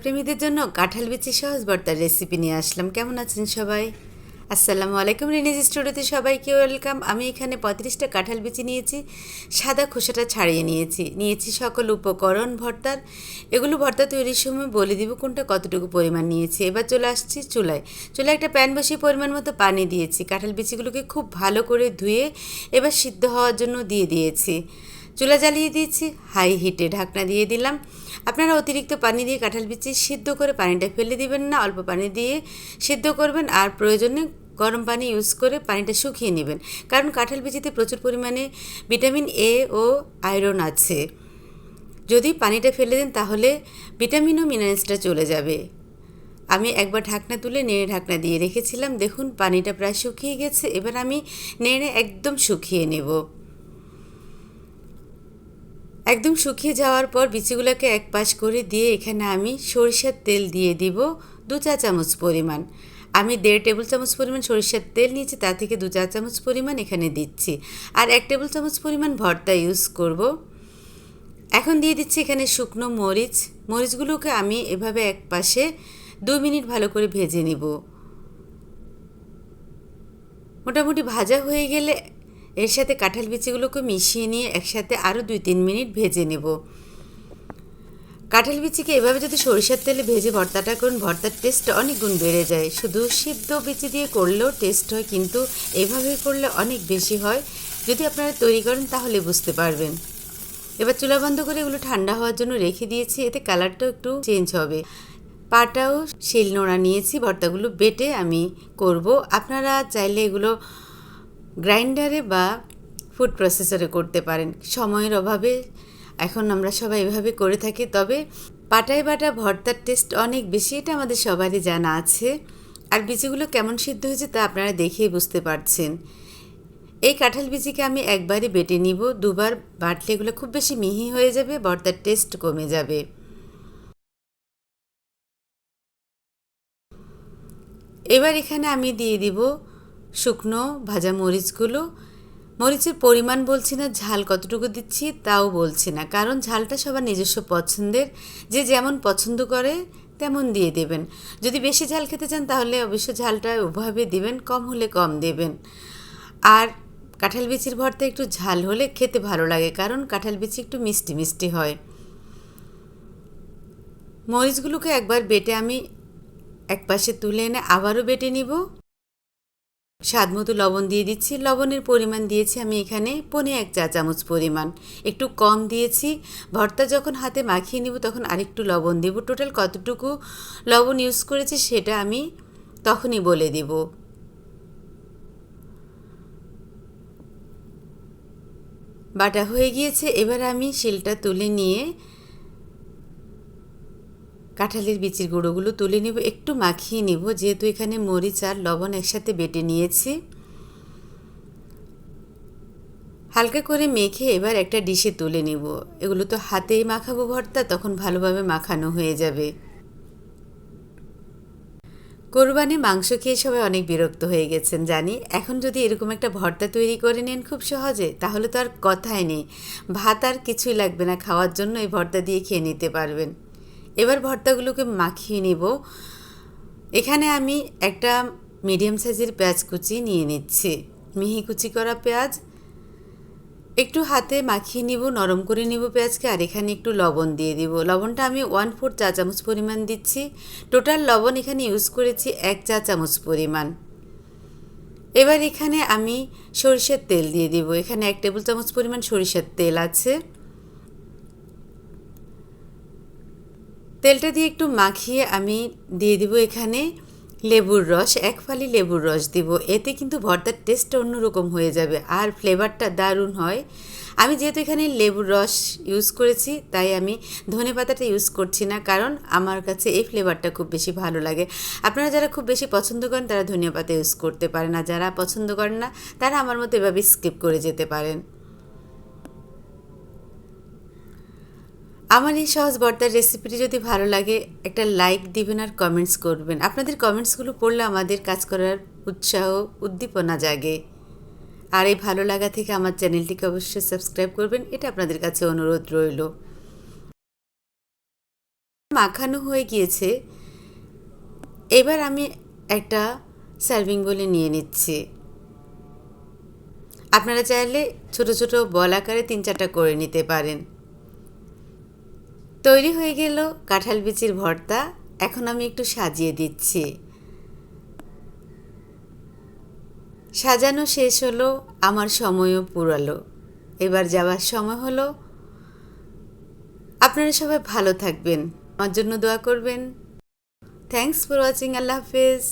ভর্তাপ্রেমীদের জন্য কাঁঠাল বিচি সহজ ভর্তার রেসিপি নিয়ে আসলাম। কেমন আছেন সবাই? আসসালামু আলাইকুম। রিনিজ স্টুডিওতে সবাইকে ওয়েলকাম। আমি এখানে 35টা কাঁঠাল বিচি নিয়েছি, সাদা খোসাটা ছাড়িয়ে নিয়েছি সকল উপকরণ ভর্তার। এগুলো ভর্তা তৈরির সময় বলে দিব কোনটা কতটুকু পরিমাণ নিয়েছি। এবার চলে আসছি চুলায় একটা প্যান বসিয়ে পরিমাণ মতো পানি দিয়েছি। কাঁঠাল বিচিগুলোকে খুব ভালো করে ধুয়ে এবার সিদ্ধ হওয়ার জন্য দিয়ে দিয়েছি। চুলা জ্বালিয়ে দিয়েছি, হাই হিটে ঢাকনা দিয়ে দিলাম। আপনারা অতিরিক্ত পানি দিয়ে কাঁঠাল বিচি সিদ্ধ করে পানিটা ফেলে দিবেন না, অল্প পানি দিয়ে সিদ্ধ করবেন। আর প্রয়োজনে গরম পানি ইউজ করে পানিটা শুকিয়ে নেবেন, কারণ কাঁঠাল বিচিতে প্রচুর পরিমাণে ভিটামিন এ ও আয়রন আছে। যদি পানিটা ফেলে দেন তাহলে ভিটামিন ও মিনারেলসটা চলে যাবে। আমি একবার ঢাকনা তুলে নেড়ে ঢাকনা দিয়ে রেখেছিলাম। দেখুন পানিটা প্রায় শুকিয়ে গেছে। এবার আমি নেড়ে একদম শুকিয়ে নেব। একদম শুকিয়ে যাওয়ার পর বিচিগুলোকে এক পাশ করে দিয়ে এখানে আমি সরিষার তেল দিয়ে দিব 2 চা চামচ পরিমাণ। আমি 1.5 টেবিল চামচ পরিমাণ সরিষার তেল নিয়েছি, তা থেকে 2 চা চামচ পরিমাণ এখানে দিচ্ছি। আর 1 টেবিল চামচ পরিমাণ ভর্তা ইউজ করব। এখন দিয়ে দিচ্ছি এখানে শুকনো মরিচগুলোকে আমি এভাবে এক পাশে 2 মিনিট ভালো করে ভেজে নিব। মোটামুটি ভাজা হয়ে গেলে এর সাথে কাঁঠাল বিচিগুলোকে মিশিয়ে নিয়ে একসাথে আরও 2-3 মিনিট ভেজে নেব। কাঁঠাল বিচিকে এভাবে যদি সরিষার তেলে ভেজে ভর্তাটা করুন, ভর্তার টেস্ট অনেক গুণ বেড়ে যায়। শুধু সিদ্ধ বিচি দিয়ে করলেও টেস্ট হয়, কিন্তু এভাবে করলে অনেক বেশি হয়। যদি আপনারা তৈরি করেন তাহলে বুঝতে পারবেন। এবার চুলা বন্ধ করে এগুলো ঠান্ডা হওয়ার জন্য রেখে দিয়েছি, এতে কালারটাও একটু চেঞ্জ হবে। পাটাও শিলনোড়া নিয়েছি, ভর্তাগুলো বেটে আমি করব। আপনারা চাইলে এগুলো গ্রাইন্ডারে বা ফুড প্রসেসরে করতে পারেন। সময়ের অভাবে এখন আমরা সবাই এভাবে করে থাকি, তবে পাটায় বাটা ভর্তার টেস্ট অনেক বেশি, এটা আমাদের সবারই জানা আছে। আর বিচিগুলো কেমন সিদ্ধ হয়েছে তা আপনারা দেখেই বুঝতে পারছেন। এই কাঁঠাল বিচিকে আমি একবারই বেটে নিব, দুবার বাটলে এগুলো খুব বেশি মিহি হয়ে যাবে, ভর্তার টেস্ট কমে যাবে। এবার এখানে আমি দিয়ে দিব শুকনো ভাজা মরিচের পরিমাণ বলছি না, ঝাল কতটুকু দিচ্ছি তাও বলছি না, কারণ ঝালটা সবার নিজস্ব পছন্দের। যে যেমন পছন্দ করে তেমন দিয়ে দেবেন। যদি বেশি ঝাল খেতে চান তাহলে অবশ্য ঝালটা ওভাবে দিবেন, কম হলে কম দেবেন। আর কাঁঠাল বিচির ভর্তা একটু ঝাল হলে খেতে ভালো লাগে, কারণ কাঁঠাল বিচি একটু মিষ্টি মিষ্টি হয়। মরিচগুলোকে একবার বেটে আমি এক পাশে তুলে এনে আবারও বেটে নিব। স্বাদ মতো লবণ দিয়ে দিচ্ছি। লবণের পরিমাণ দিয়েছি আমি এখানে 1 চা চামচ পরিমাণ, একটু কম দিয়েছি। ভর্তা যখন হাতে মাখিয়ে নিব তখন আরেকটু লবণ দেব। টোটাল কতটুকু লবণ ইউজ করেছি সেটা আমি তখনই বলে দেব। বাটা হয়ে গিয়েছে। এবার আমি শিলটা তুলে নিয়ে কাঁঠালের বিচির গুঁড়োগুলো তুলে নেব, একটু মাখিয়ে নেব, যেহেতু এখানে মরিচ আর লবণ একসাথে বেটে নিয়েছি। হালকা করে মেখে এবার একটা ডিশে তুলে নেব। এগুলো তো হাতেই মাখাবো ভর্তা, তখন ভালোভাবে মাখানো হয়ে যাবে। কোরবানি মাংস খেয়ে সবাই অনেক বিরক্ত হয়ে গেছেন জানি। এখন যদি এরকম একটা ভর্তা তৈরি করে নেন খুব সহজে, তাহলে তো আর কথাই নেই। ভাত আর কিছুই লাগবে না খাওয়ার জন্য, এই ভর্তা দিয়ে খেয়ে নিতে পারবেন। এবার ভর্তাগুলোকে মাখিয়ে নিব। এখানে আমি একটা মিডিয়াম সাইজের পেঁয়াজ কুচি নিয়ে নিচ্ছি, মিহি কুচি করা পেঁয়াজ। একটু হাতে মাখিয়ে নিব, নরম করে নিব পেঁয়াজকে। আর এখানে একটু লবণ দিয়ে দিব। লবণটা আমি 1/4 চা চামচ পরিমাণ দিচ্ছি। টোটাল লবণ এখানে ইউজ করেছি 1 চা চামচ পরিমাণ। এবার এখানে আমি সরিষার তেল দিয়ে দিব। এখানে 1 টেবিল চামচ পরিমাণ সরিষার তেল আছে। তেলটা দিয়ে একটু মাখিয়ে আমি দিয়ে দিব এখানে লেবুর রস, 1 ফালি লেবুর রস দিব। এতে কিন্তু ভর্তার টেস্টটা অন্যরকম হয়ে যাবে আর ফ্লেভারটা দারুণ হয়। আমি যেহেতু এখানে লেবুর রস ইউজ করেছি তাই আমি ধনেপাতাটা ইউজ করছি না, কারণ আমার কাছে এই ফ্লেভারটা খুব বেশি ভালো লাগে। আপনারা যারা খুব বেশি পছন্দ করেন তারা ধনিয়া পাতা ইউজ করতে পারেন, আর যারা পছন্দ করেন না তারা আমার মতো এভাবে স্কিপ করে যেতে পারেন। আমার এই সহজ ভর্তার রেসিপিটি যদি ভালো লাগে একটা লাইক দিবেন আর কমেন্টস করবেন। আপনাদের কমেন্টসগুলো পড়লে আমাদের কাজ করার উৎসাহ উদ্দীপনা জাগে। আর এই ভালো লাগা থেকে আমার চ্যানেলটিকে অবশ্যই সাবস্ক্রাইব করবেন, এটা আপনাদের কাছে অনুরোধ রইল। মাখানো হয়ে গিয়েছে। এবার আমি একটা সার্ভিং বলে নিয়ে নিচ্ছি। আপনারা চাইলে ছোট ছোট বল আকারে 3-4টা করে নিতে পারেন। তৈরি হয়ে গেল কাঁঠাল বিচির ভর্তা। এখন আমি একটু সাজিয়ে দিচ্ছি। সাজানো শেষ হলো, আমার সময়ও পুরালো। এবার যাওয়ার সময় হলো। আপনারা সবাই ভালো থাকবেন, আমার জন্য দোয়া করবেন। Thanks for watching. আল্লাহ হাফেজ।